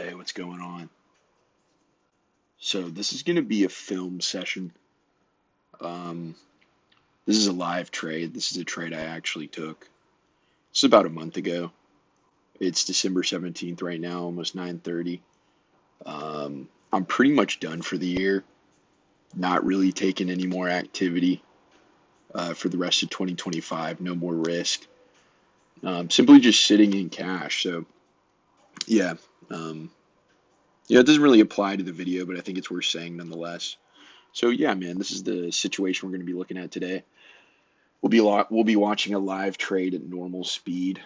Hey, what's going on? So this is going to be a film session. Um, this is a live trade. This is a trade I actually took. It's about a month ago. It's December 17th right now, almost 9:30. I'm pretty much done for the year. Not really taking any more activity for the rest of 2025. No more risk. Simply just sitting in cash. So yeah, um, it doesn't really apply to the video, but I think it's worth saying nonetheless. So yeah, man, this is the situation we're going to be looking at today. We'll be watching a live trade at normal speed.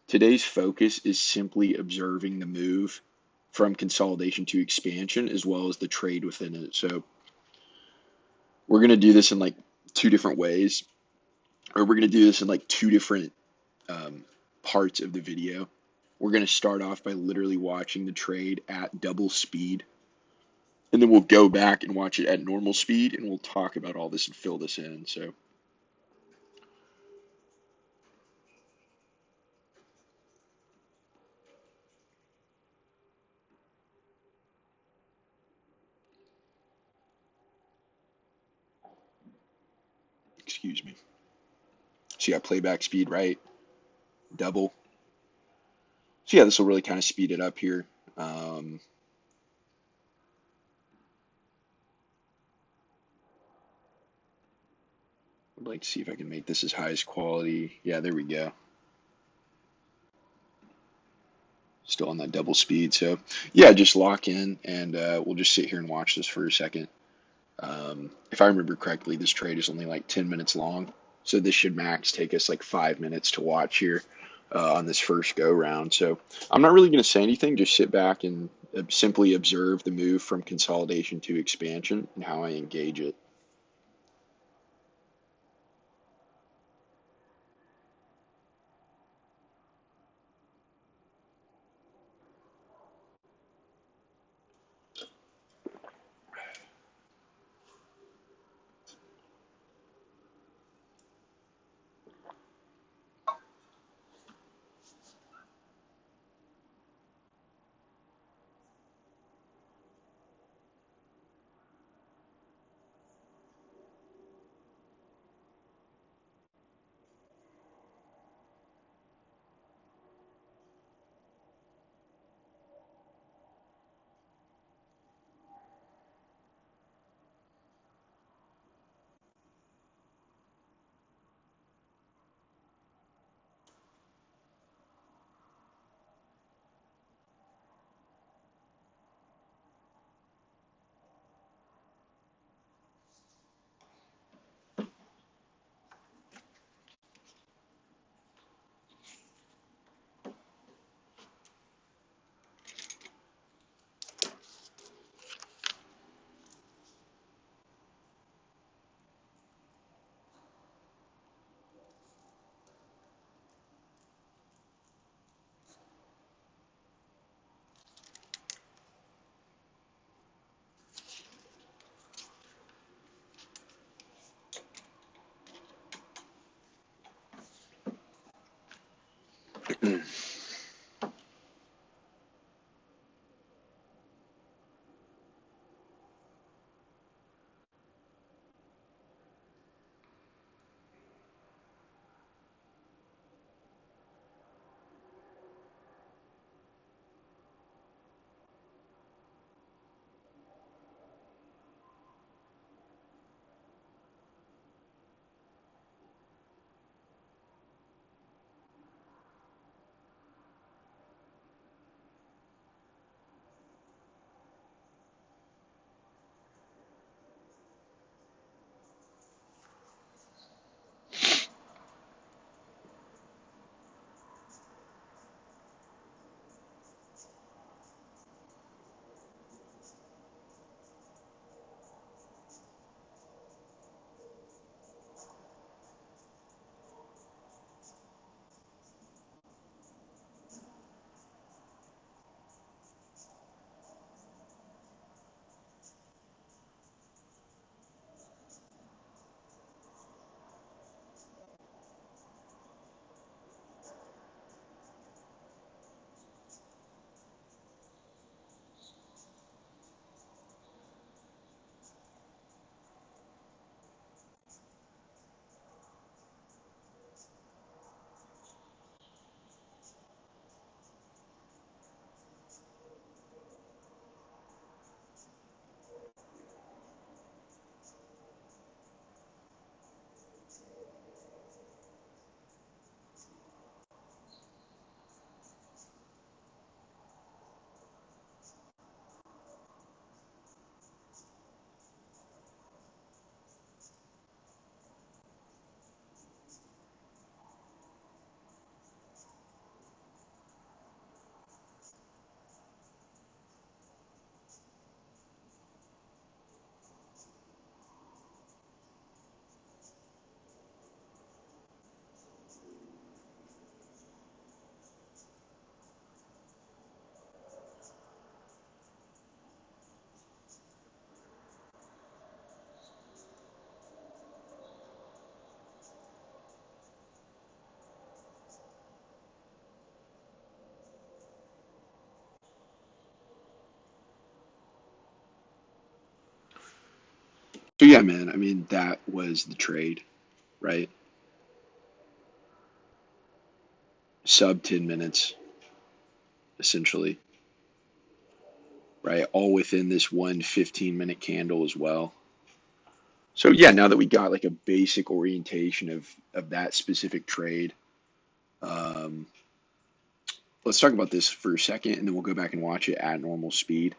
Today's focus is simply observing the move from consolidation to expansion as well as the trade within it. So we're going to do this in like two different ways, or we're going to do this in like two different um, parts of the video. We're going to start off by literally watching the trade at double speed, and then we'll go back and watch it at normal speed, and we'll talk about all this and fill this in. So, excuse me. So, yeah, playback speed, right? Double. So yeah, this will really kind of speed it up here. Um, I'd like to see if I can make this as high as quality. Yeah, there we go. Still on that double speed. So yeah, just lock in and we'll just sit here and watch this for a second. If I remember correctly, this trade is only like 10 minutes long. So this should max take us like 5 minutes to watch here on this first go round. So I'm not really going to say anything. Just sit back and simply observe the move from consolidation to expansion and how I engage it. So yeah, man, I mean, that was the trade, right? Sub 10 minutes, essentially, right? All within this one 15-minute candle as well. So yeah, now that we got like a basic orientation of that specific trade, um, let's talk about this for a second, and then we'll go back and watch it at normal speed.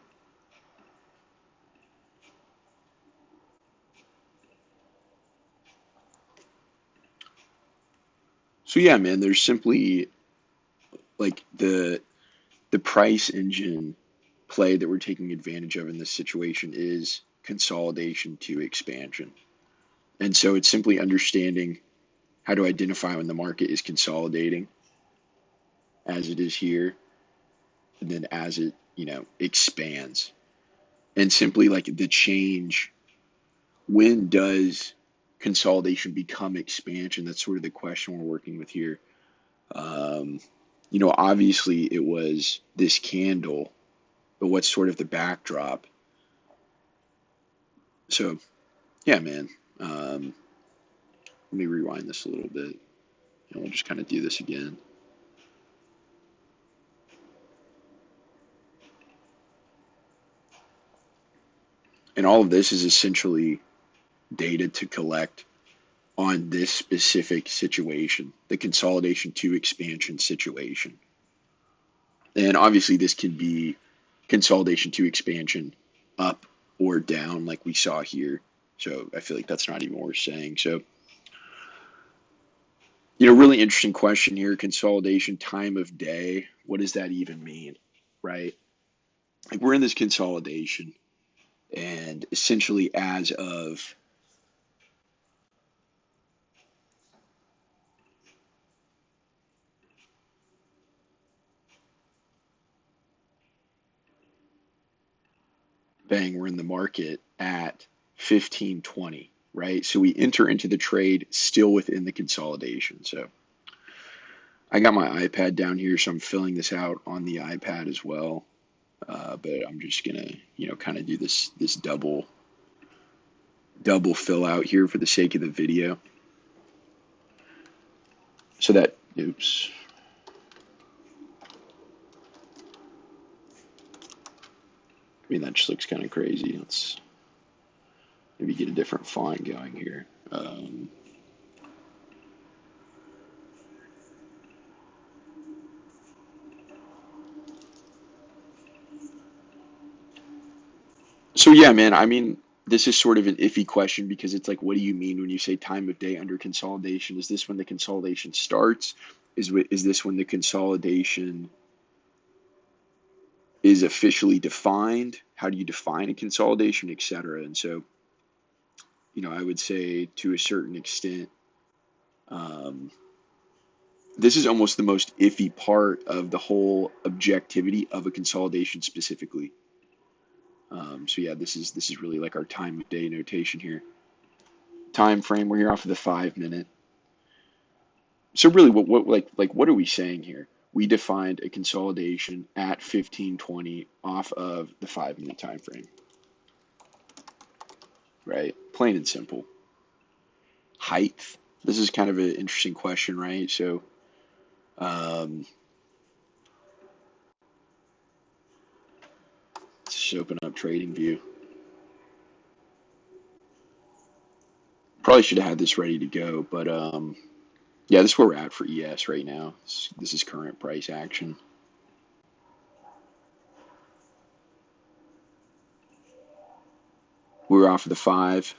So yeah, man, there's simply like the price engine play that we're taking advantage of in this situation is consolidation to expansion. And so it's simply understanding how to identify when the market is consolidating as it is here, and then as it, expands. And simply like the change, when does consolidation become expansion? That's sort of the question we're working with here. Um, obviously it was this candle, but what's sort of the backdrop? So, yeah, man. Um, Let me rewind this a little bit, and we'll just kind of do this again. And all of this is essentially data to collect on this specific situation, the consolidation to expansion situation. And obviously, this can be consolidation to expansion up or down, like we saw here. So I feel like that's not even worth saying. So, really interesting question here. Consolidation, time of day. What does that even mean? Right? Like we're in this consolidation, and essentially, as of bang, we're in the market at 1520, right? So we enter into the trade still within the consolidation. So I got my iPad down here, so I'm filling this out on the iPad as well. But I'm just gonna, kind of do this double fill out here for the sake of the video. So that, oops. I mean, that just looks kind of crazy. Let's maybe get a different font going here. So yeah, man. I mean, this is sort of an iffy question because it's like, what do you mean when you say time of day under consolidation? Is this when the consolidation starts? Is this when the consolidation is officially defined? How do you define a consolidation, et cetera? And so, I would say to a certain extent, um, this is almost the most iffy part of the whole objectivity of a consolidation specifically. So yeah, this is really like our time of day notation here. Time frame. We're here off of the 5 minute. So really, what are we saying here? We defined a consolidation at 1520 off of the 5 minute time frame, right? Plain and simple. Height. This is kind of an interesting question, right? So, um, let's just open up Trading View. Probably should have had this ready to go, but yeah, this is where we're at for ES right now. This is current price action. We were off of the 5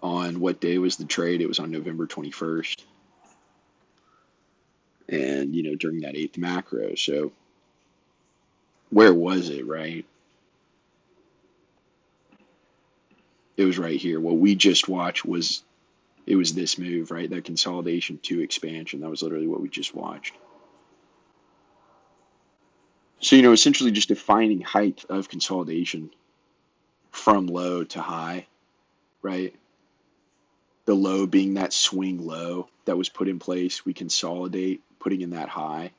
on what day was the trade? It was on November 21st. And, during that eighth macro. So where was it, right? It was right here. What we just watched was this move, right? That consolidation to expansion. That was literally what we just watched. So, essentially just defining height of consolidation from low to high, right? The low being that swing low that was put in place. We consolidate, putting in that high,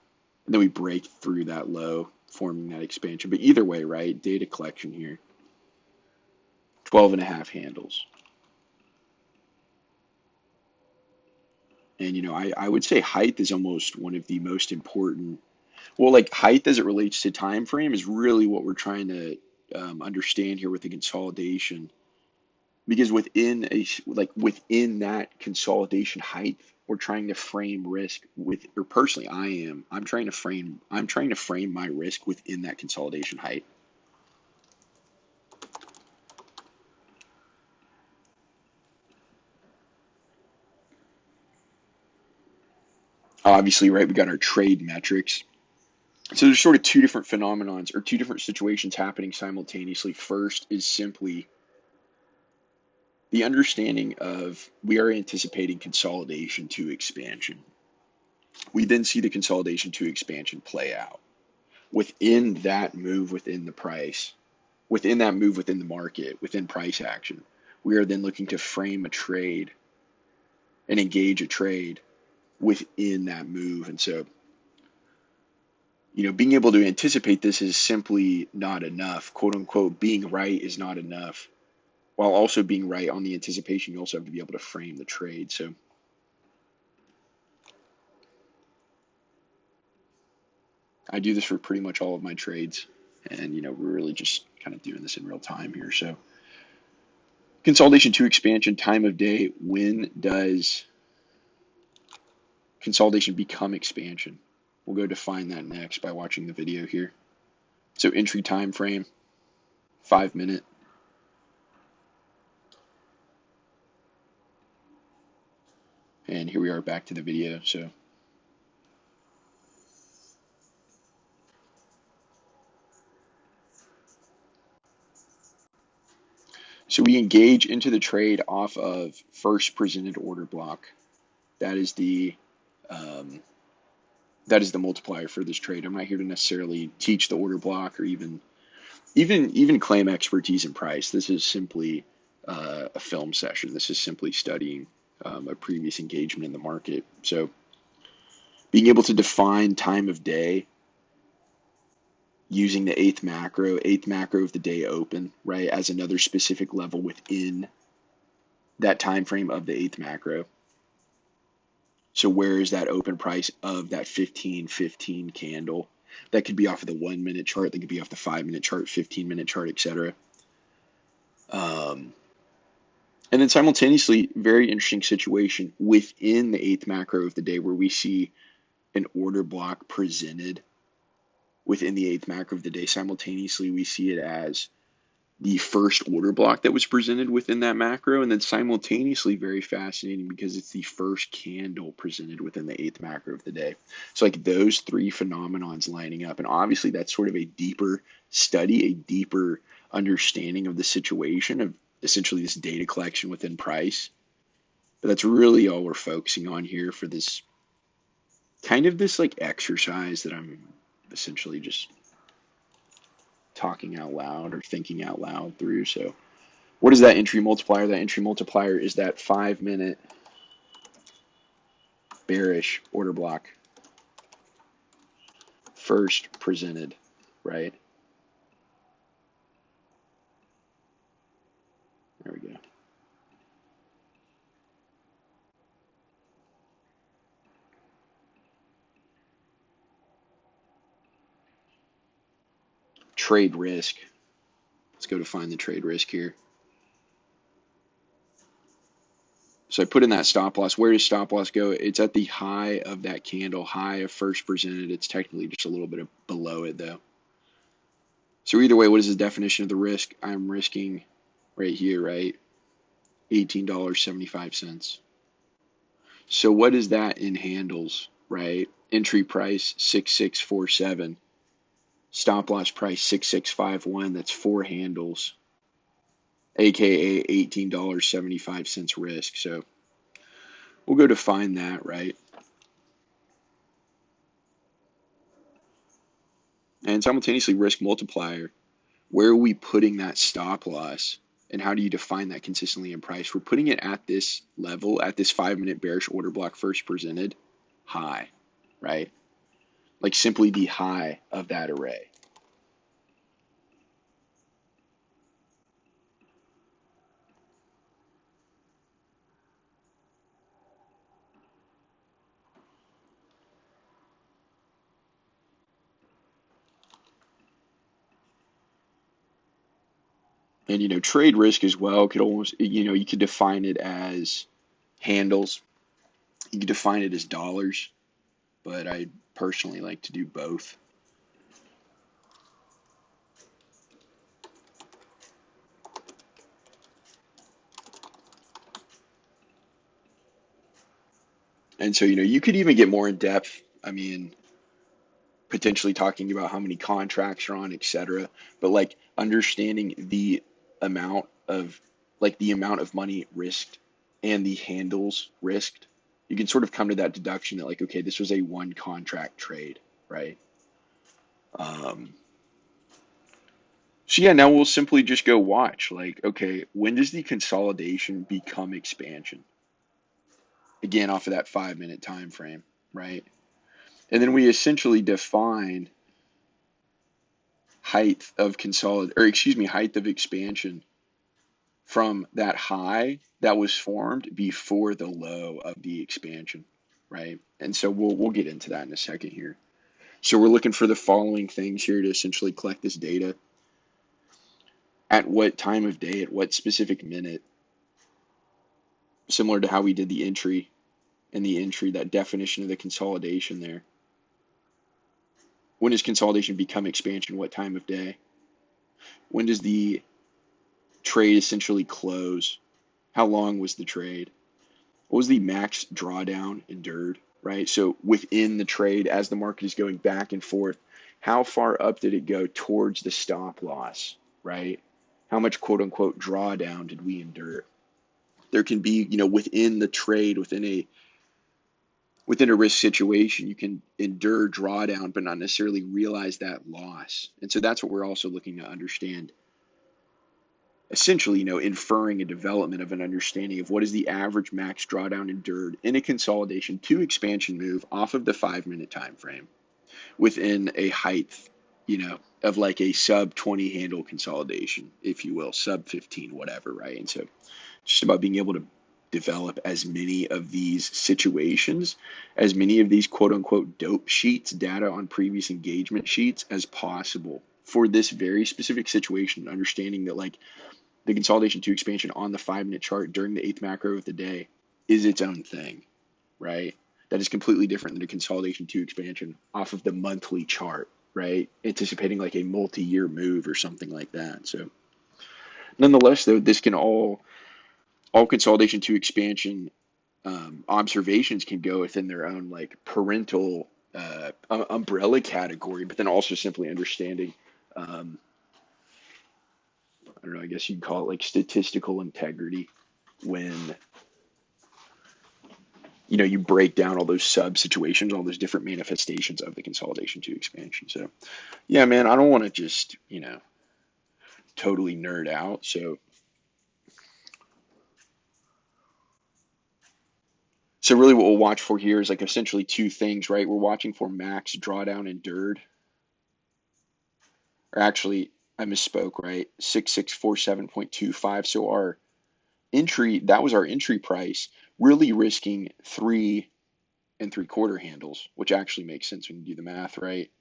and then we break through that low, forming that expansion. But either way, right? Data collection here. 12.5 handles. And, I would say height is almost one of the most important. Well, like height as it relates to time frame is really what we're trying to understand here with the consolidation. Because within that consolidation height, we're trying to frame risk or personally, I'm trying to frame my risk within that consolidation height. Obviously, right, we got our trade metrics. So there's sort of two different phenomenons or two different situations happening simultaneously. First is simply the understanding of we are anticipating consolidation to expansion. We then see the consolidation to expansion play out. Within that move within the price, within that move within the market, within price action, we are then looking to frame a trade and engage a trade within that move. And so, being able to anticipate this is simply not enough. Quote unquote, being right is not enough. While also being right on the anticipation, you also have to be able to frame the trade. So I do this for pretty much all of my trades. And, we're really just kind of doing this in real time here. So consolidation to expansion, time of day. When does consolidation become expansion? We'll go define that next by watching the video here. So entry time frame, 5 minute. And here we are back to the video. So we engage into the trade off of first presented order block. That is the um, that is the multiplier for this trade. I'm not here to necessarily teach the order block or even claim expertise in price. This is simply a film session. This is simply studying a previous engagement in the market. So being able to define time of day using the eighth macro of the day open, right, as another specific level within that time frame of the eighth macro. So where is that open price of that 15-15 candle? That could be off of the 1 minute chart, that could be off the 5 minute chart, 15 minute chart, etc. And then simultaneously, very interesting situation within the eighth macro of the day where we see an order block presented within the eighth macro of the day. Simultaneously, we see it as the first order block that was presented within that macro, and then simultaneously very fascinating because it's the first candle presented within the eighth macro of the day. So like those three phenomenons lining up, and obviously that's sort of a deeper study, a deeper understanding of the situation of essentially this data collection within price. But that's really all we're focusing on here for this like exercise that I'm essentially just talking out loud or thinking out loud through. So what is that entry multiplier? That entry multiplier is that 5 minute bearish order block first presented, right? There we go. Trade risk. Let's go to find the trade risk here. So I put in that stop loss. Where does stop loss go? It's at the high of that candle, high of first presented. It's technically just a little bit below it though. So either way, what is the definition of the risk? I'm risking right here, right? $18.75. So what is that in handles, right? Entry price 6647. Stop loss price 6651. That's 4 handles, aka $18.75 risk. So we'll go define that, right? And simultaneously risk multiplier. Where are we putting that stop loss? And how do you define that consistently in price? We're putting it at this level, at this 5 minute bearish order block first presented high, right? Like simply the high of that array. And, trade risk as well could almost, you could define it as handles. You could define it as dollars, but I personally like to do both. And so, you could even get more in depth. I mean, potentially talking about how many contracts are on, et cetera. But like understanding the amount of money risked and the handles risked, you can sort of come to that deduction that like, okay, this was a one contract trade, right? Um, so yeah, now we'll simply just go watch. Like, okay, when does the consolidation become expansion? Again, off of that 5 minute time frame, right? And then we essentially define height of expansion from that high that was formed before the low of the expansion, right? And so we'll get into that in a second here. So we're looking for the following things here to essentially collect this data. At what time of day, at what specific minute, similar to how we did the entry and the entry, that definition of the consolidation there. When does consolidation become expansion? What time of day? When does the trade essentially close? How long was the trade? What was the max drawdown endured, right? So within the trade, as the market is going back and forth, how far up did it go towards the stop loss, right? How much quote unquote drawdown did we endure? There can be, within the trade, within a risk situation, you can endure drawdown, but not necessarily realize that loss. And so that's what we're also looking to understand. Essentially, inferring a development of an understanding of what is the average max drawdown endured in a consolidation to expansion move off of the 5 minute time frame within a height, of like a sub 20 handle consolidation, if you will, sub 15, whatever, right? And so just about being able to develop as many of these situations, as many of these quote unquote dope sheets, data on previous engagement sheets as possible for this very specific situation, understanding that like the consolidation to expansion on the 5 minute chart during the eighth macro of the day is its own thing, right? That is completely different than a consolidation to expansion off of the monthly chart, right? Anticipating like a multi-year move or something like that. So nonetheless, though, this can all consolidation to expansion observations can go within their own like parental umbrella category, but then also simply understanding I don't know, I guess you'd call it like statistical integrity when you break down all those sub situations, all those different manifestations of the consolidation to expansion. So yeah, man, I don't want to just, totally nerd out. So really what we'll watch for here is like essentially two things, right? We're watching for max drawdown endured, or actually I misspoke, right? 6647.25. So our entry, that was our entry price, really risking 3 3/4 handles, which actually makes sense when you do the math, right?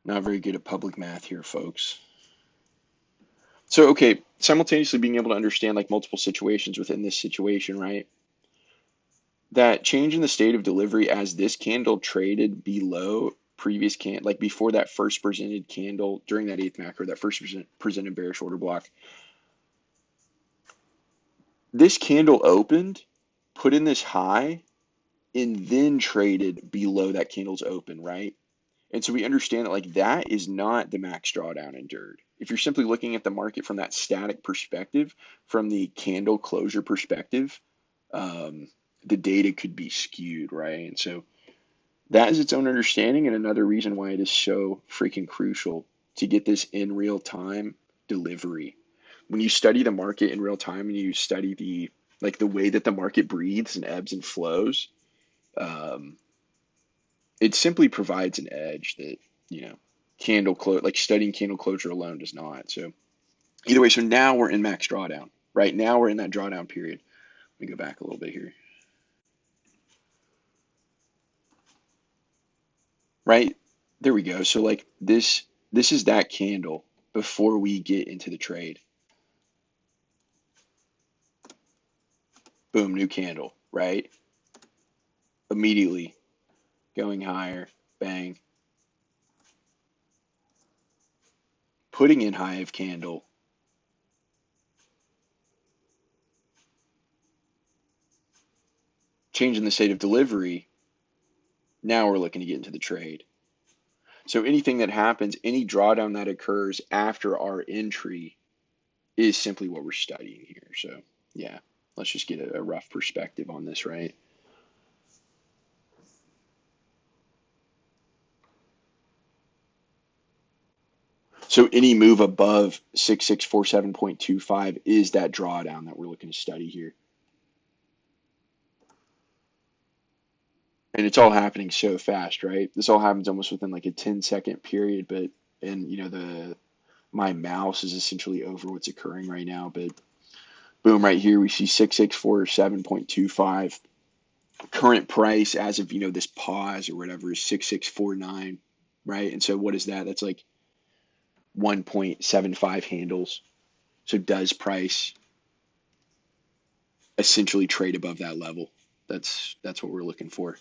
Not very good at public math here, folks. So, okay, simultaneously being able to understand like multiple situations within this situation, right? That change in the state of delivery as this candle traded below previous like before that first presented candle during that eighth macro, that first presented bearish order block. This candle opened, put in this high, and then traded below that candle's open, right? And so we understand that like that is not the max drawdown endured. If you're simply looking at the market from that static perspective, from the candle closure perspective, um, the data could be skewed, right? And so that is its own understanding and another reason why it is so freaking crucial to get this in real time delivery. When you study the market in real time and you study the way that the market breathes and ebbs and flows, um, it simply provides an edge that you know candle close like studying candle closure alone does not. So either way, so now we're in max drawdown. Right now we're in that drawdown period. Let me go back a little bit here. Right? There we go. So like this is that candle before we get into the trade. Boom, new candle, right? Immediately going higher, bang, putting in high of candle, changing the state of delivery. Now we're looking to get into the trade. So anything that happens, any drawdown that occurs after our entry is simply what we're studying here. So yeah, let's just get a rough perspective on this, right? So any move above 6647.25 is that drawdown that we're looking to study here. And it's all happening so fast, right? This all happens almost within like a 10-second period, but and you know the my mouse is essentially over what's occurring right now, but boom, right here we see 6647.25. Current price as of this pause or whatever is 6649, right? And so what is that? That's like 1.75 handles. So does price essentially trade above that level? That's what we're looking for.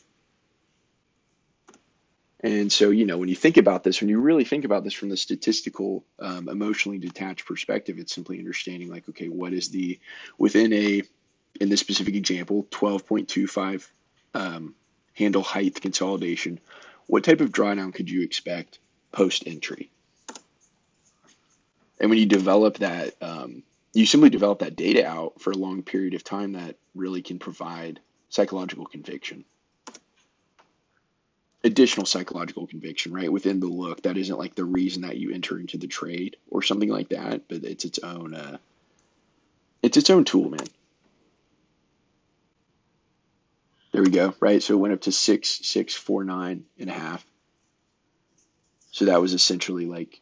And so, when you think about this, when you really think about this from the statistical, emotionally detached perspective, it's simply understanding like, okay, what is within in this specific example, 12.25 handle height consolidation, what type of drawdown could you expect post entry? And when you develop that, you simply develop that data out for a long period of time that really can provide psychological conviction. Additional psychological conviction, right, within the look. That isn't like the reason that you enter into the trade or something like that, but it's its own tool, man. There we go, right? So it went up to 6649.5. So that was essentially like,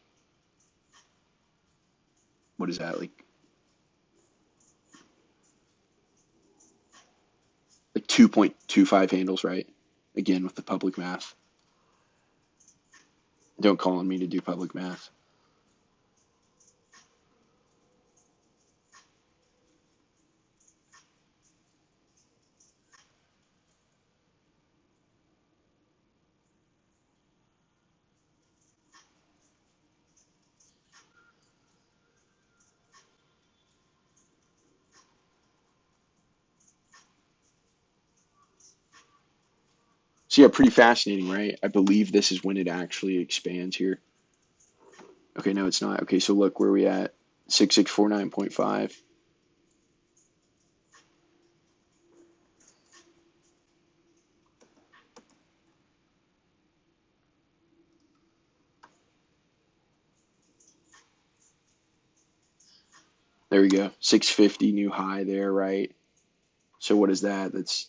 what is that, like 2.25 handles, right? Again with the public math. Don't call on me to do public math. So yeah, pretty fascinating, right? I believe this is when it actually expands here. Okay, no, it's not. Okay, so look where we at. 6649.5. There we go. 650 new high there, right? So what is that? That's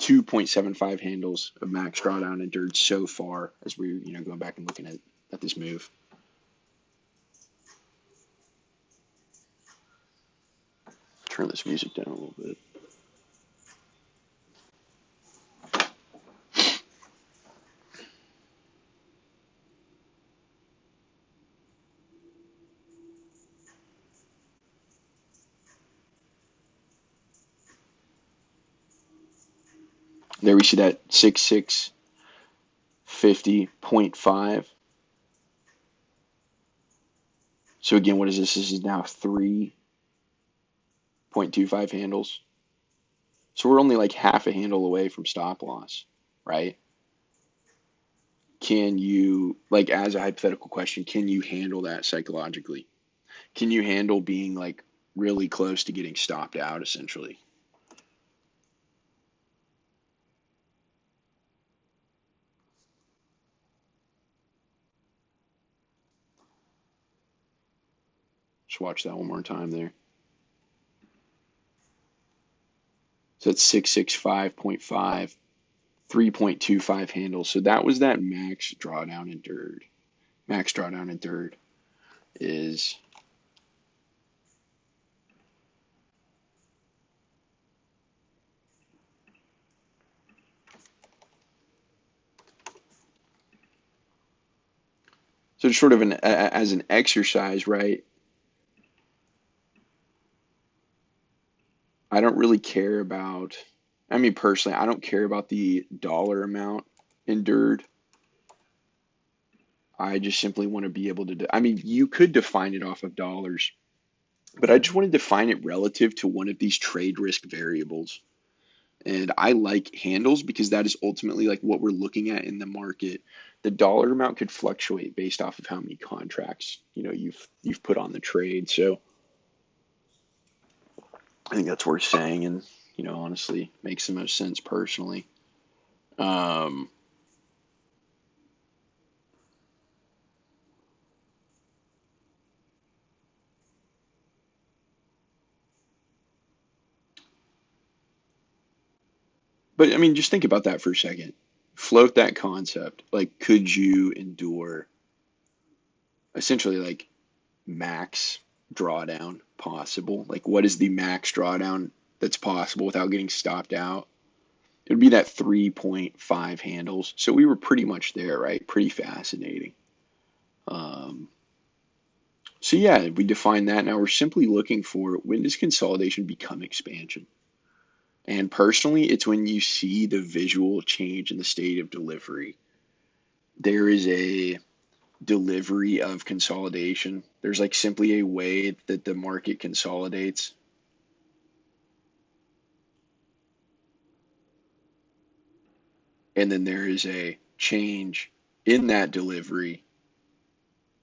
2.75 handles of max drawdown endured so far as we're, going back and looking at this move. Turn this music down a little bit. There we see that 6650.5. So again, what is this? This is now 3.25 handles. So we're only like half a handle away from stop loss, right? Can you, like, as a hypothetical question, can you handle that psychologically? Can you handle being like really close to getting stopped out essentially? Just watch that one more time there. So it's 665.5, 3.25 handles. So that was that max drawdown endured. Max drawdown endured is So it's sort of as an exercise, right? I don't really care about, I mean, personally, I don't care about the dollar amount endured. I just simply want to be able to, I mean, you could define it off of dollars, but I just want to define it relative to one of these trade risk variables. And I like handles because that is ultimately like what we're looking at in the market. The dollar amount could fluctuate based off of how many contracts, you've put on the trade. So I think that's worth saying, and honestly makes the most sense personally. Um, but I mean, just think about that for a second. Float that concept. Like, could you endure essentially like max drawdown possible? Like, what is the max drawdown that's possible without getting stopped out? It would be that 3.5 handles. So we were pretty much there, right? Pretty fascinating. Um, so yeah, we define that. Now we're simply looking for, when does consolidation become expansion? And personally, it's when you see the visual change in the state of delivery. There is a delivery of consolidation. There's like simply a way that the market consolidates. And then there is a change in that delivery,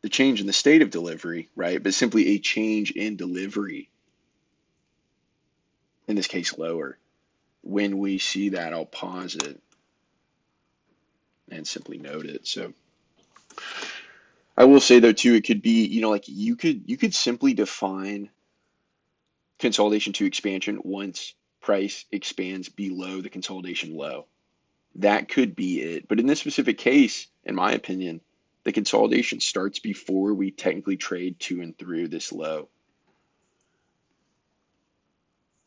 the change in the state of delivery, right? But simply a change in delivery, in this case, lower. When we see that, I'll pause it and simply note it. So I will say though too, it could be, like you could simply define consolidation to expansion once price expands below the consolidation low. That could be it. But in this specific case, in my opinion, the consolidation starts before we technically trade to and through this low.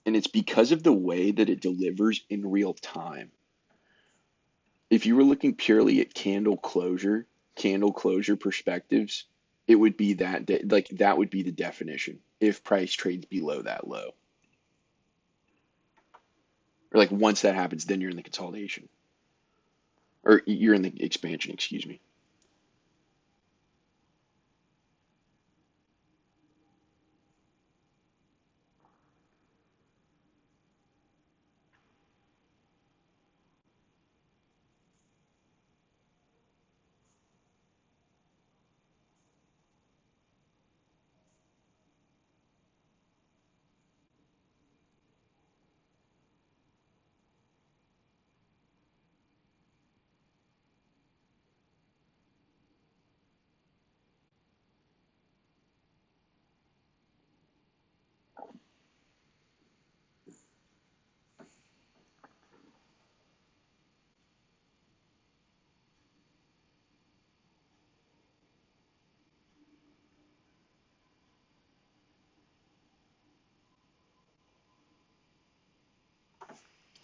And it's because of the way that it delivers in real time. If you were looking purely at candle closure perspectives, it would be like that would be the definition if price trades below that low. Or like once that happens, then you're in the consolidation. Or you're in the expansion, excuse me.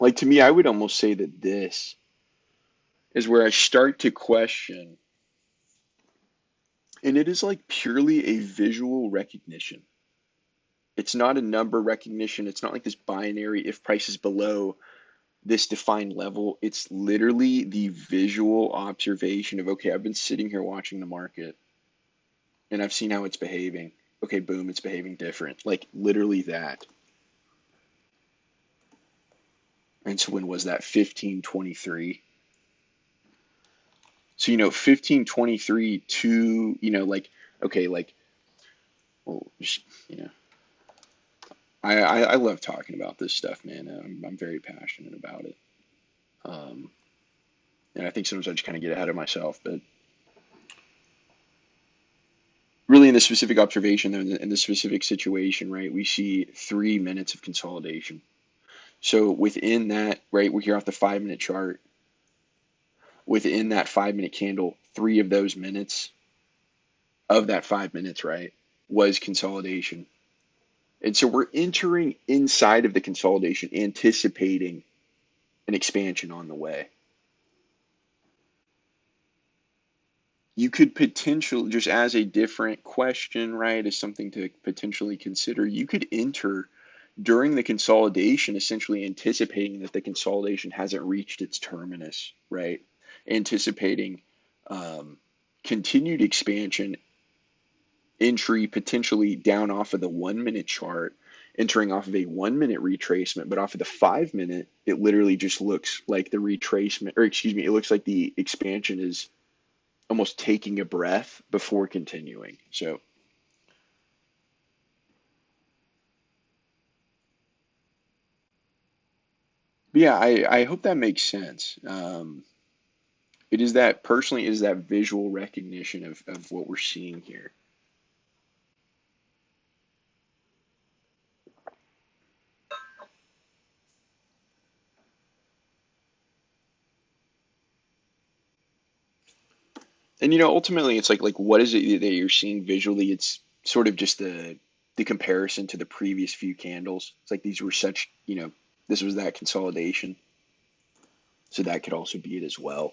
Like to me, I would almost say that this is where I start to question, and it is like purely a visual recognition. It's not a number recognition. It's not like this binary if price is below this defined level. It's literally the visual observation of, okay, I've been sitting here watching the market and I've seen how it's behaving. Okay, boom, it's behaving different. Like literally that. And so when was that? 1523. So, 1523 to, like, okay, like, well, you know, I love talking about this stuff, man. I'm very passionate about it. Um, and I think sometimes I just kind of get ahead of myself, but really in the specific observation, though, in the specific situation, right, we see 3 minutes of consolidation. So within that, right, we're here off the 5 minute chart. Within that 5 minute candle, three of those minutes of that 5 minutes, right, was consolidation. And so we're entering inside of the consolidation, anticipating an expansion on the way. you could potentially, just as a different question, right, as something to potentially consider, you could enter during the consolidation, essentially anticipating that the consolidation hasn't reached its terminus, right? Anticipating um, continued expansion, entry potentially down off of the 1 minute chart, entering off of a 1 minute retracement, but off of the 5 minute, it literally just looks like the retracement, or excuse me, it looks like the expansion is almost taking a breath before continuing. So, but yeah, I hope that makes sense. It is that personally is that visual recognition of what we're seeing here. And ultimately it's like what is it that you're seeing visually? It's sort of just the comparison to the previous few candles. It's like these were such, this was that consolidation. So that could also be it as well.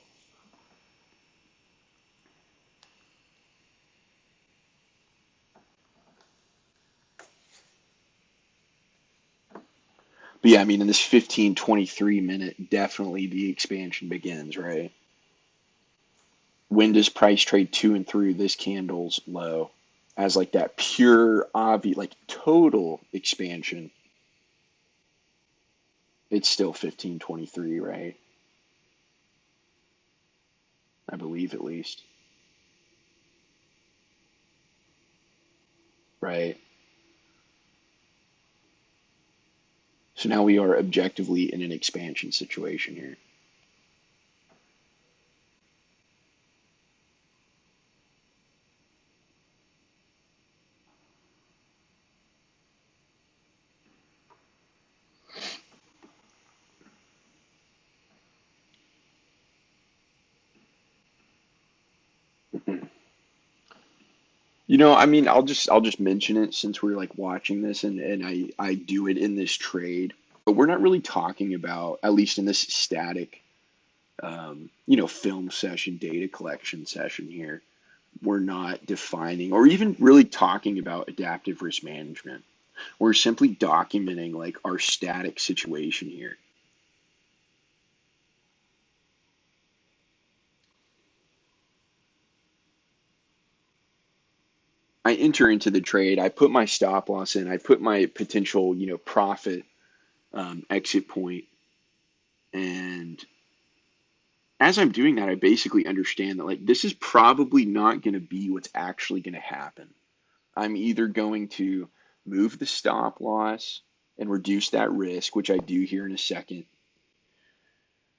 But yeah, I mean in this 15-23 minute, definitely the expansion begins, right? When does price trade to and through this candle's low as like that pure obvious like total expansion? It's still 15-23, right? I believe at least, right? So now we are objectively in an expansion situation here. I mean, I'll just mention it since we're like watching this, and I do it in this trade, but we're not really talking about, at least in this static film session, data collection session here, we're not defining or even really talking about adaptive risk management. We're simply documenting like our static situation here. I enter into the trade, I put my stop loss in, I put my potential, profit exit point, and as I'm doing that, I basically understand that like this is probably not going to be what's actually going to happen. I'm either going to move the stop loss and reduce that risk, which I do here in a second.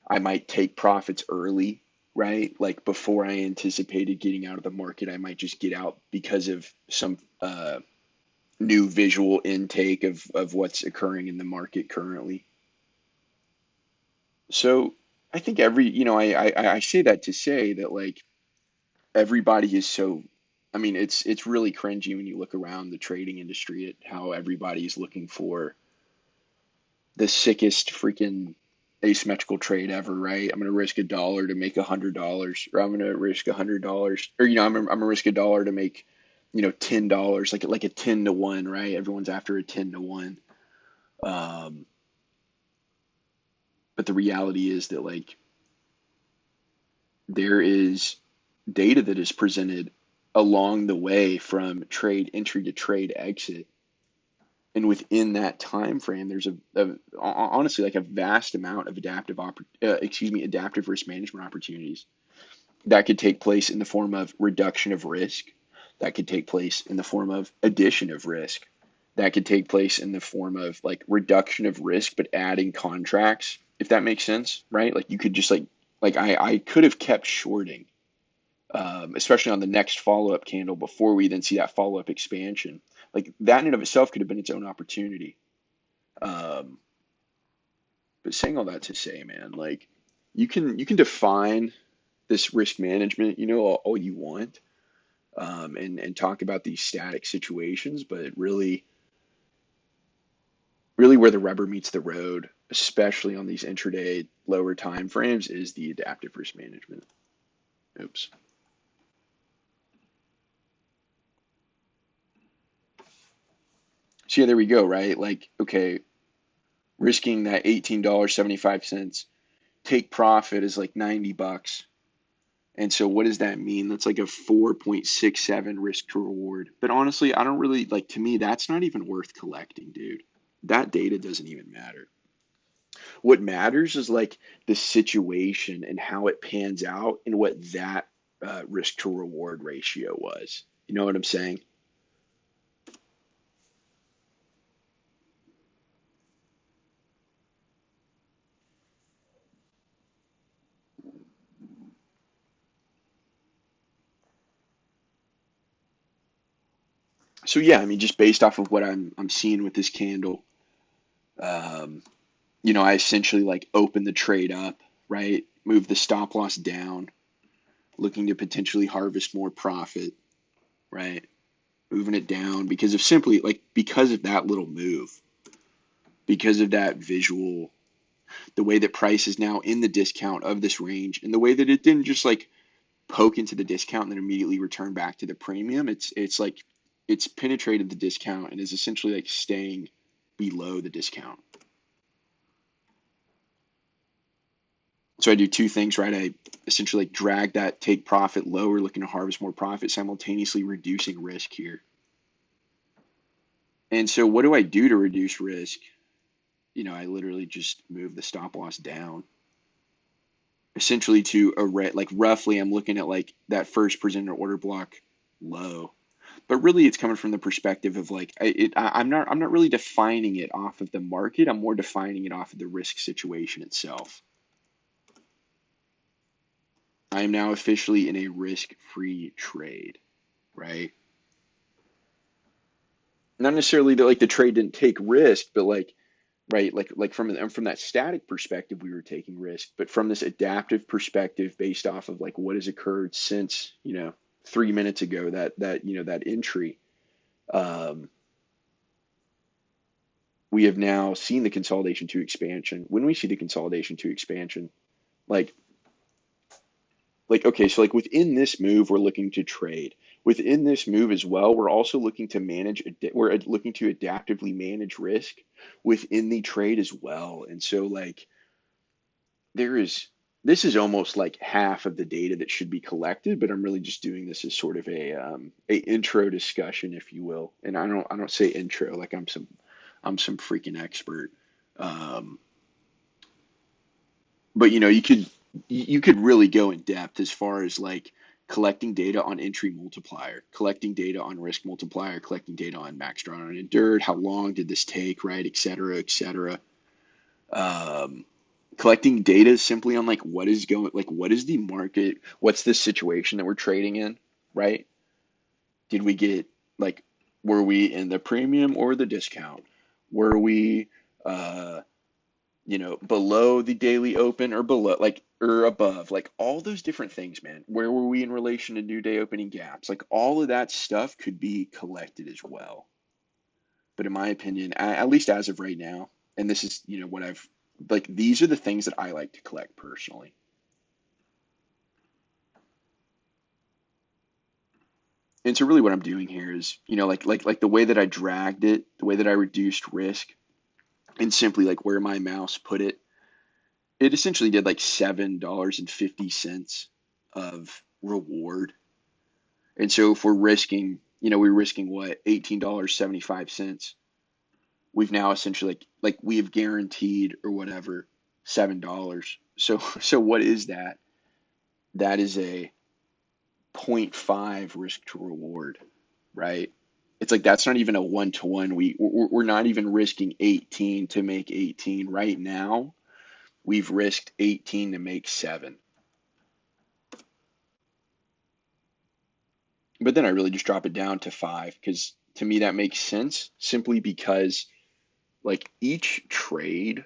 I might take profits early, right? Like before I anticipated getting out of the market, I might just get out because of some new visual intake of what's occurring in the market currently. So I think I say that to say that like everybody is so, I mean, it's really cringy when you look around the trading industry at how everybody is looking for the sickest freaking asymmetrical trade ever, right? I'm gonna risk $1 to make $100, or I'm gonna risk $100, or I'm gonna risk $1 to make $10, like a 10 to 1, right? Everyone's after a 10 to 1. Um, but the reality is that like there is data that is presented along the way from trade entry to trade exit, and within that time frame there's honestly like a vast amount of adaptive risk management opportunities that could take place in the form of reduction of risk, that could take place in the form of addition of risk, that could take place in the form of like reduction of risk but adding contracts, if that makes sense, right? Like you could just like I could have kept shorting, especially on the next follow-up candle before we then see that follow-up expansion. Like that in and of itself could have been its own opportunity. Um, but saying all that to say, man, like you can define this risk management, all you want, and talk about these static situations, but really where the rubber meets the road, especially on these intraday lower time frames, is the adaptive risk management. Oops. So yeah, there we go, right? Like, okay, risking that $18.75, take profit is like 90 bucks. And so what does that mean? That's like a 4.67 risk to reward. But honestly, I don't really like, to me, that's not even worth collecting, dude. That data doesn't even matter. What matters is like the situation and how it pans out and what that risk to reward ratio was. You know what I'm saying? So yeah, I mean, just based off of what I'm seeing with this candle, um, I essentially like open the trade up, right? Move the stop loss down, looking to potentially harvest more profit, right? Moving it down because of simply like because of that little move, because of that visual, the way that price is now in the discount of this range, and the way that it didn't just like poke into the discount and then immediately return back to the premium. It's like it's penetrated the discount and is essentially like staying below the discount. So I do two things, right? I essentially like drag that take profit lower, looking to harvest more profit, simultaneously reducing risk here. And so what do I do to reduce risk? I literally just move the stop loss down, essentially to a like roughly I'm looking at like that first presented order block low. But really it's coming from the perspective of like I'm not really defining it off of the market. I'm more defining it off of the risk situation itself. I am now officially in a risk-free trade, right? Not necessarily that like the trade didn't take risk, but like right, like from that static perspective, we were taking risk, but from this adaptive perspective, based off of like what has occurred since 3 minutes ago, that entry, um, we have now seen the consolidation to expansion. When we see the consolidation to expansion, like okay, so like within this move, we're looking to trade. Within this move as well, we're also looking to we're looking to adaptively manage risk within the trade as well. And so like there is this is almost like half of the data that should be collected, but I'm really just doing this as sort of a intro discussion, if you will. And I don't say intro like I'm some freaking expert. Um, but you could really go in depth as far as like collecting data on entry multiplier, collecting data on risk multiplier, collecting data on max drawn on endured, how long did this take, right, et cetera, et cetera. Um, Collecting data simply on like what is the market, what's the situation that we're trading in, right? Did we get like were we in the premium or the discount? Were we uh below the daily open or below, like, or above, like all those different things, man. Where were we in relation to new day opening gaps? Like all of that stuff could be collected as well. But in my opinion, at least as of right now, and this is, what I've like, these are the things that I like to collect personally. And so really what I'm doing here is, like the way that I dragged it, the way that I reduced risk, and simply like where my mouse put it, it essentially did like $7.50 of reward. And so if we're risking, we're risking what, $18.75. We've now essentially like we have guaranteed or whatever $7. So what is that? That is a zero point 0.5 risk to reward, right? It's like that's not even a 1-to-1. We're not even risking 18 to make 18 right now. We've risked 18 to make 7. But then I really just drop it down to 5 because to me that makes sense simply because like each trade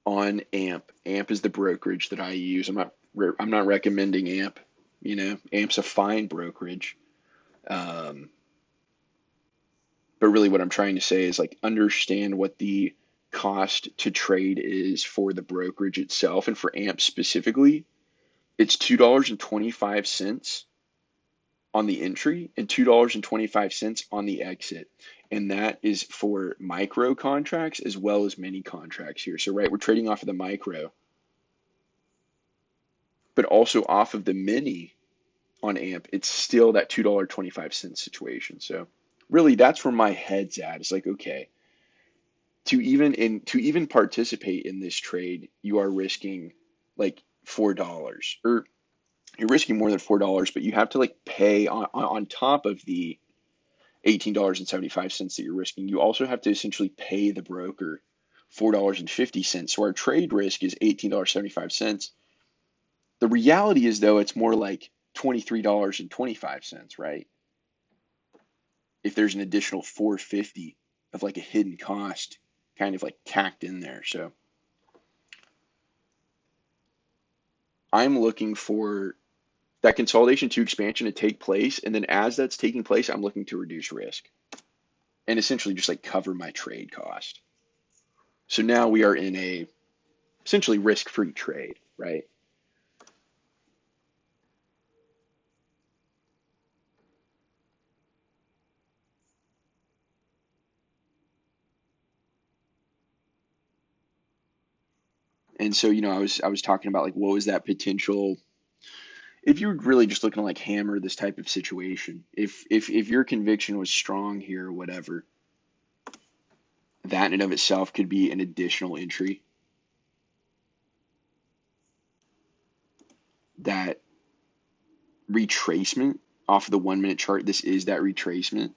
on AMP is the brokerage that I use. I'm not recommending AMP. AMP's a fine brokerage. Um, but really what I'm trying to say is like understand what the cost to trade is for the brokerage itself, and for AMP specifically, it's $2.25 on the entry and $2.25 on the exit. And that is for micro contracts as well as mini contracts here. So, right, we're trading off of the micro, but also off of the mini on AMP. It's still that $2.25 situation. So, really, that's where my head's at. It's like, okay, to even participate in this trade, you are risking like $4, or you're risking more than $4, but you have to like pay on top of the $18.75 that you're risking. You also have to essentially pay the broker $4.50. So our trade risk is $18.75. The reality is, though, it's more like $23.25, right? If there's an additional $4.50 of like a hidden cost kind of like tacked in there. So I'm looking for that consolidation to expansion to take place. And then as that's taking place, I'm looking to reduce risk and essentially just like cover my trade cost. So now we are in a essentially risk-free trade, right? And so, I was talking about like what was that potential if you were really just looking to like hammer this type of situation, if your conviction was strong here or whatever, that in and of itself could be an additional entry. That retracement off of the 1 minute chart, this is that retracement,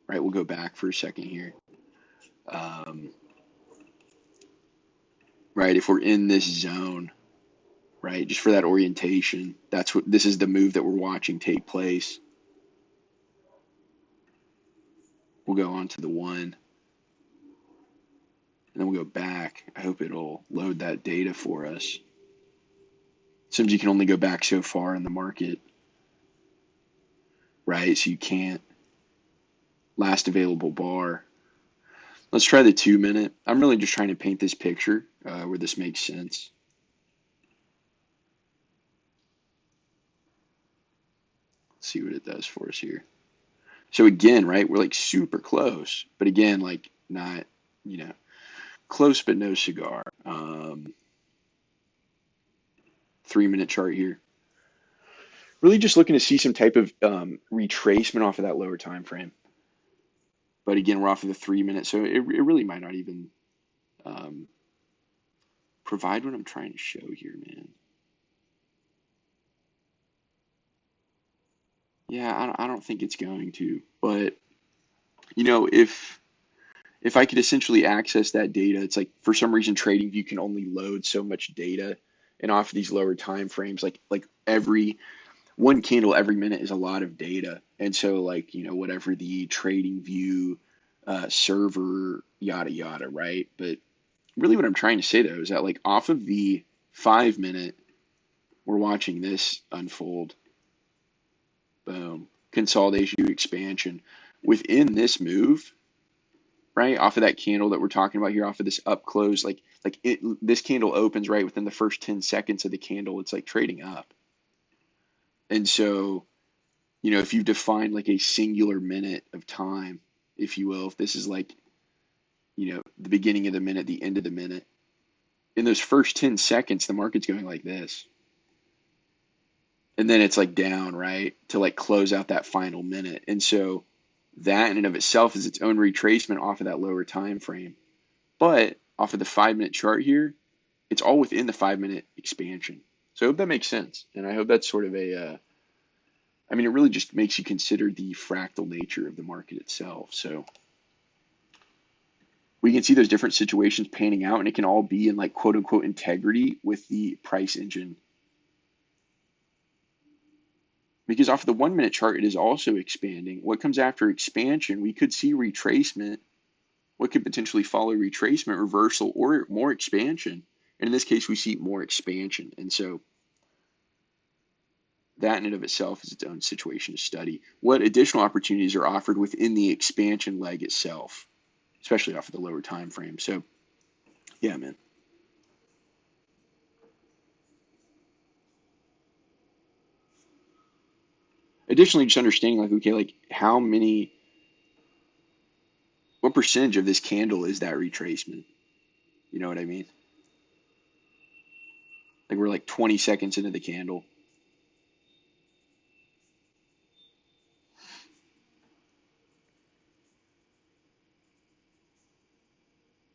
right? We'll go back for a second here. Um, right, if we're in this zone, right, just for that orientation, this is the move that we're watching take place. We'll go on to the 1, and then we'll go back. I hope it'll load that data for us. Sometimes you can only go back so far in the market, right? So you can't. Last available bar. Let's try the 2 minute. I'm really just trying to paint this picture where this makes sense. Let's see what it does for us here. So again, right, we're like super close, but again, like not, close but no cigar. 3 minute chart here. Really just looking to see some type of retracement off of that lower time frame. But again, we're off of the 3 minute, so it really might not even provide what I'm trying to show here, man. Yeah, I don't think it's going to. But if I could essentially access that data, it's like for some reason TradingView can only load so much data, and off of these lower time frames, like every one candle every minute is a lot of data, and so like whatever the TradingView server yada yada, right? But really, what I'm trying to say though is that like off of the 5 minute, we're watching this unfold. Boom, consolidation, expansion within this move, right? Off of that candle that we're talking about here, off of this up close, this candle opens right within the first 10 seconds of the candle, it's like trading up. And so, if you define like a singular minute of time, if you will, if this is like, the beginning of the minute, the end of the minute, in those first 10 seconds, the market's going like this. And then it's like down, right? To like close out that final minute. And so that in and of itself is its own retracement off of that lower time frame. But off of the 5 minute chart here, it's all within the 5 minute expansion. So I hope that makes sense. And I hope that's sort of it really just makes you consider the fractal nature of the market itself. So we can see those different situations panning out, and it can all be in like quote unquote integrity with the price engine. Because off of the 1 minute chart, it is also expanding. What comes after expansion? We could see retracement. What could potentially follow retracement, reversal, or more expansion? And in this case, we see more expansion. And so that in and of itself is its own situation to study. What additional opportunities are offered within the expansion leg itself, especially off of the lower time frame? So, yeah, man. Additionally, just understanding like, okay, like what percentage of this candle is that retracement? You know what I mean? Like we're like 20 seconds into the candle,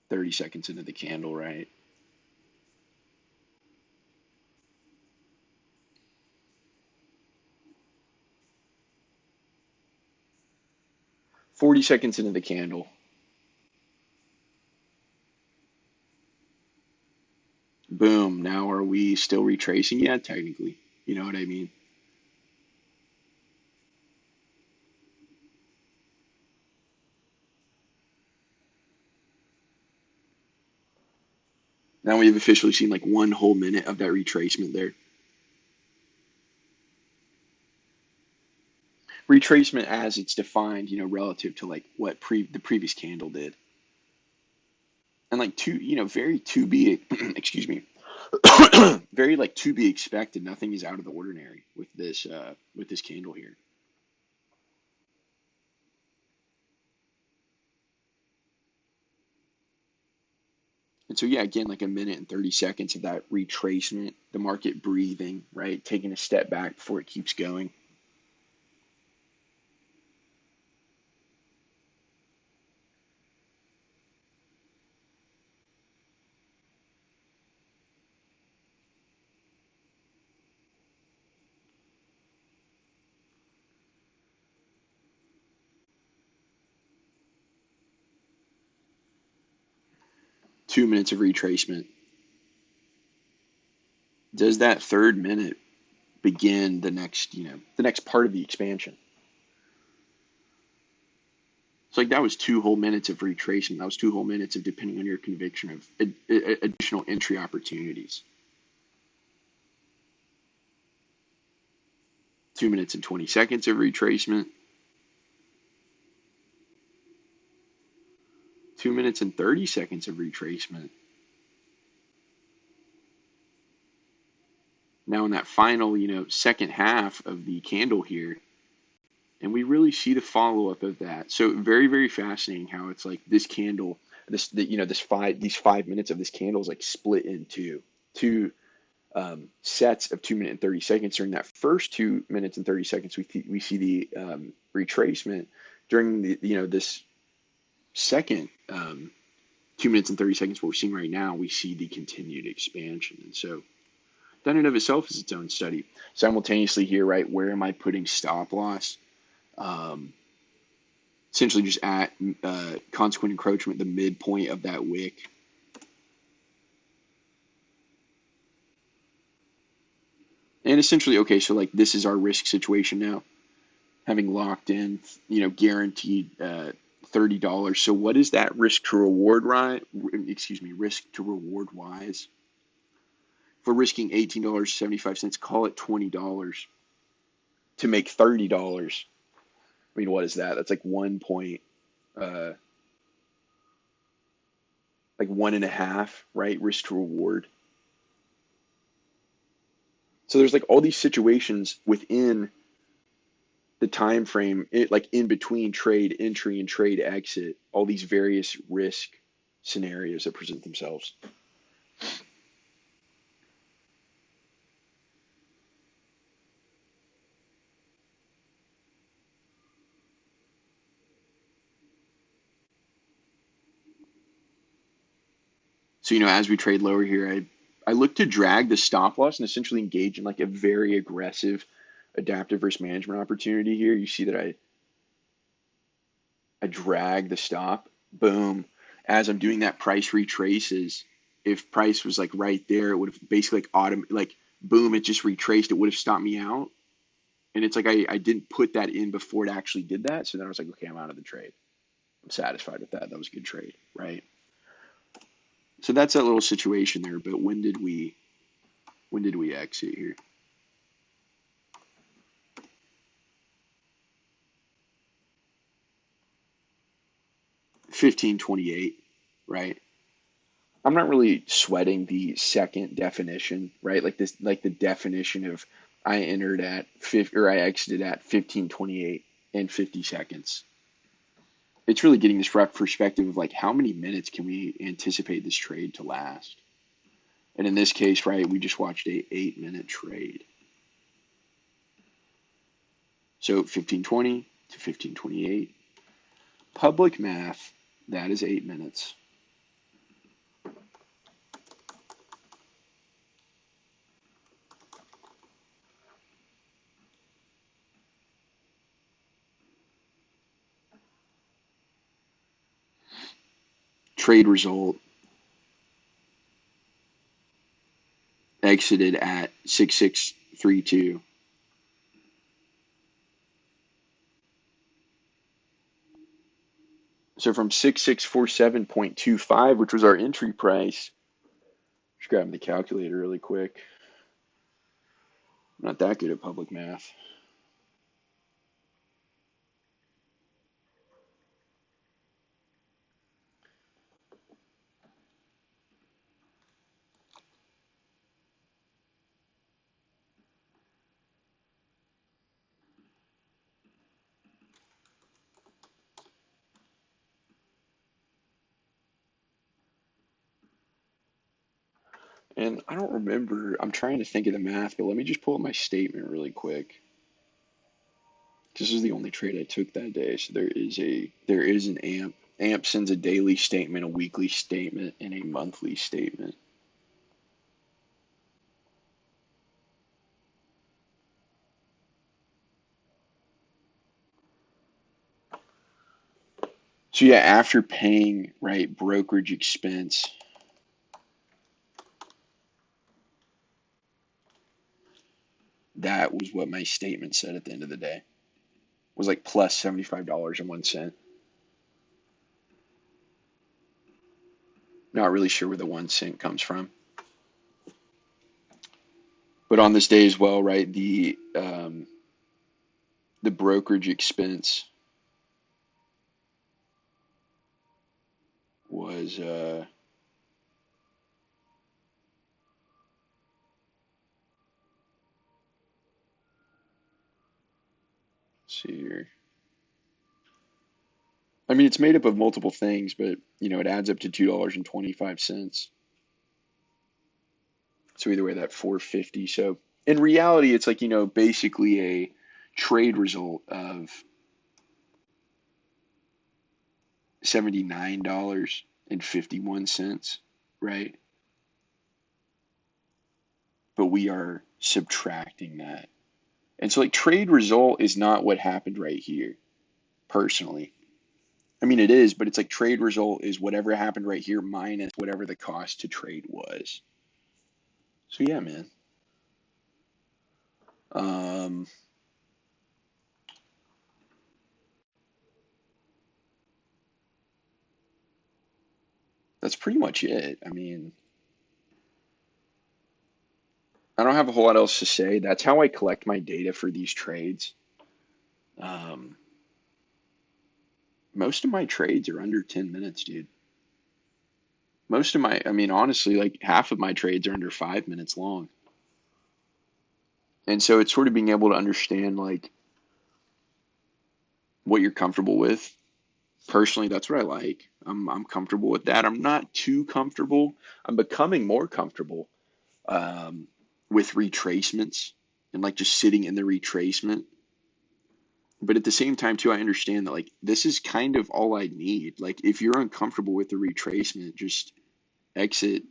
30 seconds into the candle, right? 40 seconds into the candle. Boom. Now are we still retracing? Yeah, technically. You know what I mean? Now we have officially seen like one whole minute of that retracement there. Retracement as it's defined, relative to like what the previous candle did. And like very to be, excuse me, very like to be expected. Nothing is out of the ordinary with this candle here. And so yeah, again, like a minute and 30 seconds of that retracement, the market breathing, right, taking a step back before it keeps going. Two minutes of retracement. Does that third minute begin the next part of the expansion? So like that was two whole minutes of retracement. That was two whole minutes of, depending on your conviction, of additional entry opportunities. 2 minutes and 20 seconds of retracement. 2 minutes and 30 seconds of retracement. Now in that final, second half of the candle here, and we really see the follow up of that. So very, very fascinating how it's like this candle, these 5 minutes of this candle is like split into two sets of 2 minute and 30 seconds. During that first 2 minutes and 30 seconds, we see the retracement. During this second 2 minutes and 30 seconds, what we're seeing right now, we see the continued expansion. And so that in and of itself is its own study. Simultaneously here, right, where am I putting stop loss? Um, Essentially just at consequent encroachment, the midpoint of that wick. And essentially, okay, so like this is our risk situation now, having locked in, guaranteed $30. So what is that risk to reward, right? Excuse me, risk to reward wise? If we're risking $18.75, call it $20 to make $30. I mean, what is that? That's like uh, like 1.5, right? Risk to reward. So there's like all these situations within the time frame, like in between trade entry and trade exit, all these various risk scenarios that present themselves. So, as we trade lower here, I look to drag the stop loss and essentially engage in like a very aggressive adaptive risk management opportunity here. You see that I drag the stop, boom. As I'm doing that, price retraces. If price was like right there, it would have basically like boom, it just retraced. It would have stopped me out. And it's like I didn't put that in before it actually did that. So then I was like, okay, I'm out of the trade. I'm satisfied with that. That was a good trade, right? So that's that little situation there. But when did we exit here? 1528, right? I'm not really sweating the second definition, right? Like this, like the definition of I entered at 50, or I exited at 15:28 and 50 seconds. It's really getting this rough perspective of like how many minutes can we anticipate this trade to last. And in this case, right, we just watched a 8-minute trade. So 15:20 to 15:28. Public math, that is 8 minutes. Trade result exited at 6632. So from 6647.25, which was our entry price, just grabbing the calculator really quick. I'm not that good at public math. And I don't remember, I'm trying to think of the math, but let me just pull up my statement really quick. This is the only trade I took that day. So there is an AMP. AMP sends a daily statement, a weekly statement, and a monthly statement. So yeah, after paying, right, brokerage expense, that was what my statement said at the end of the day. It was like plus $75.01. Not really sure where the 1 cent comes from. But on this day as well, right, the brokerage expense was let's see here. I mean, it's made up of multiple things, but it adds up to $2.25. So either way, that 450. So in reality, it's like, basically a trade result of $79.51, right? But we are subtracting that. And so like trade result is not what happened right here, personally. I mean, it is, but it's like trade result is whatever happened right here minus whatever the cost to trade was. So yeah, man. Um, that's pretty much it. I mean, I don't have a whole lot else to say. That's how I collect my data for these trades. Um, most of my trades are under 10 minutes, dude. I mean, honestly, like half of my trades are under 5 minutes long. And so it's sort of being able to understand like what you're comfortable with. Personally, that's what I like. I'm comfortable with that. I'm not too comfortable. I'm becoming more comfortable um, with retracements and like just sitting in the retracement. But at the same time, too, I understand that like this is kind of all I need. Like if you're uncomfortable with the retracement, just exit.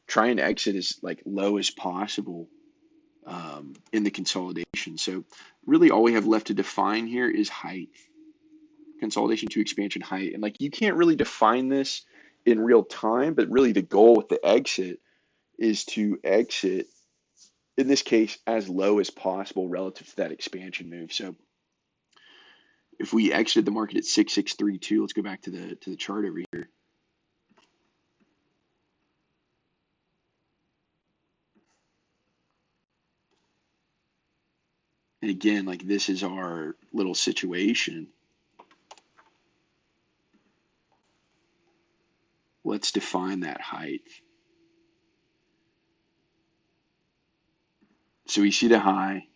Try and exit as like low as possible in the consolidation. So really, all we have left to define here is height. Consolidation to expansion height. And like you can't really define this in real time, but really the goal with the exit is to exit, in this case, as low as possible relative to that expansion move. So if we exited the market at 6632, let's go back to the chart over here. And again, like this is our little situation. Let's define that height. So we see the high.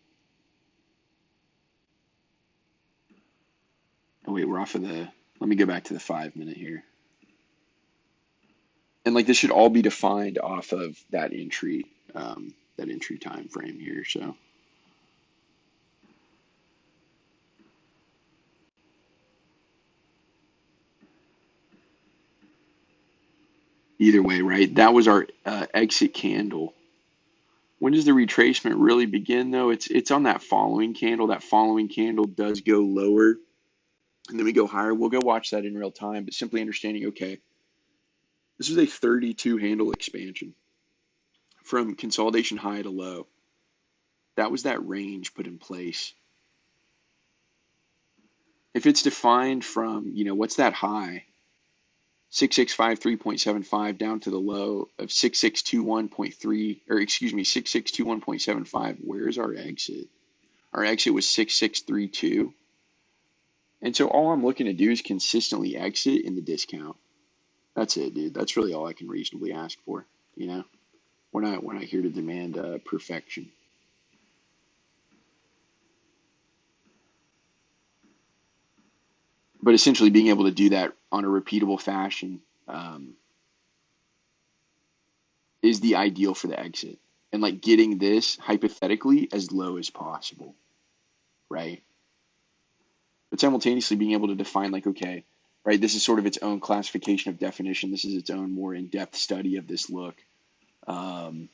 Oh wait, we're off of the, let me go back to the 5 minute here. And like this should all be defined off of that entry time frame here. So either way, right? That was our exit candle. When does the retracement really begin though? It's on that following candle. That following candle does go lower and then we go higher. We'll go watch that in real time, but simply understanding, okay, this is a 32 handle expansion from consolidation high to low. That was that range put in place. If it's defined from, what's that high? 6653.75 down to the low of 6621.3, or excuse me, 6621.75. Where's our exit? Our exit was 6632. And so all I'm looking to do is consistently exit in the discount. That's it, dude. That's really all I can reasonably ask for. You know, we're not here to demand perfection. But essentially being able to do that on a repeatable fashion is the ideal for the exit. And like getting this hypothetically as low as possible, right? But simultaneously being able to define like, okay, right, this is sort of its own classification of definition. This is its own more in-depth study of this look. Um,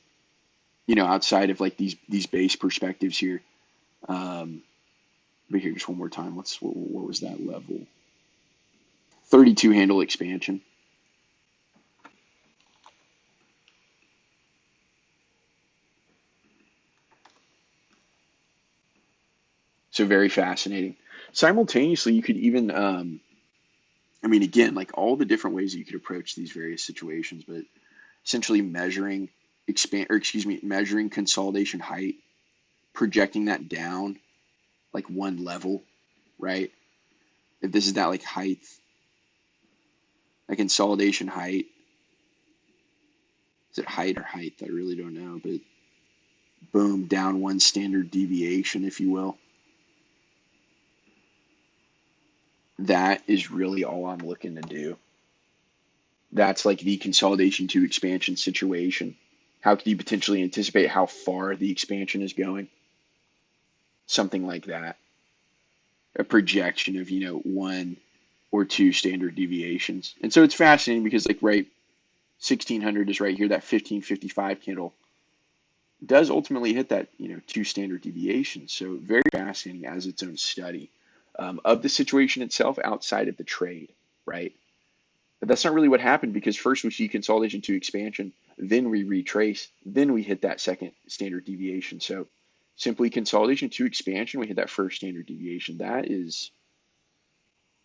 outside of like these base perspectives here. Um, but here, just one more time. What was that level? 32 handle expansion. So very fascinating. Simultaneously, you could even, I mean, again, like all the different ways that you could approach these various situations, but essentially measuring consolidation height, projecting that down like one level, right? If this is that like height, like consolidation height, is it height or height? I really don't know, but boom, down one standard deviation, if you will. That is really all I'm looking to do. That's like the consolidation to expansion situation. How can you potentially anticipate how far the expansion is going? Something like that. A projection of, one or two standard deviations. And so it's fascinating because like right 1600 is right here, that 1555 candle does ultimately hit that, two standard deviations. So very fascinating as its own study of the situation itself outside of the trade, right? But that's not really what happened because first we see consolidation to expansion, then we retrace, then we hit that second standard deviation. So simply consolidation to expansion, we hit that first standard deviation. That is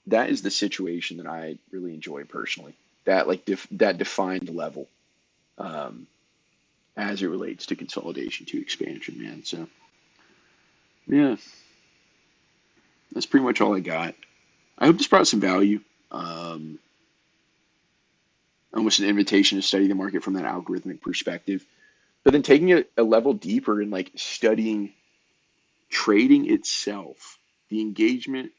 the situation that I really enjoy personally. That like that defined level um, as it relates to consolidation to expansion, man. So yeah, that's pretty much all I got. I hope this brought some value. Um, Almost an invitation to study the market from that algorithmic perspective. But then taking it a level deeper and like studying trading itself, the engagement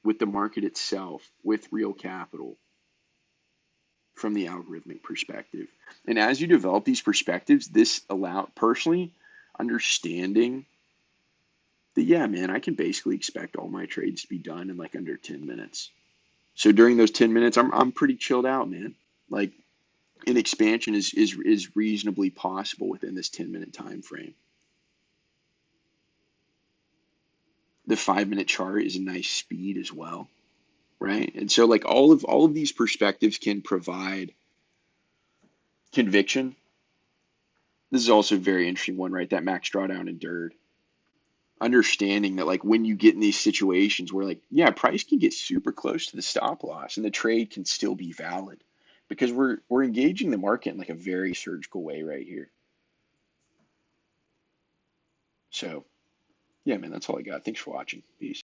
with the market itself, with real capital from the algorithmic perspective. And as you develop these perspectives, this allow personally understanding that, yeah, man, I can basically expect all my trades to be done in like under 10 minutes. So during those 10 minutes, I'm pretty chilled out, man. Like an expansion is reasonably possible within this 10-minute time frame. The 5 minute chart is a nice speed as well, right? And so like all of these perspectives can provide conviction. This is also a very interesting one, right? That max drawdown endured. Understanding that like when you get in these situations where like, yeah, price can get super close to the stop loss and the trade can still be valid because we're engaging the market in like a very surgical way right here. So yeah, man, that's all I got. Thanks for watching. Peace.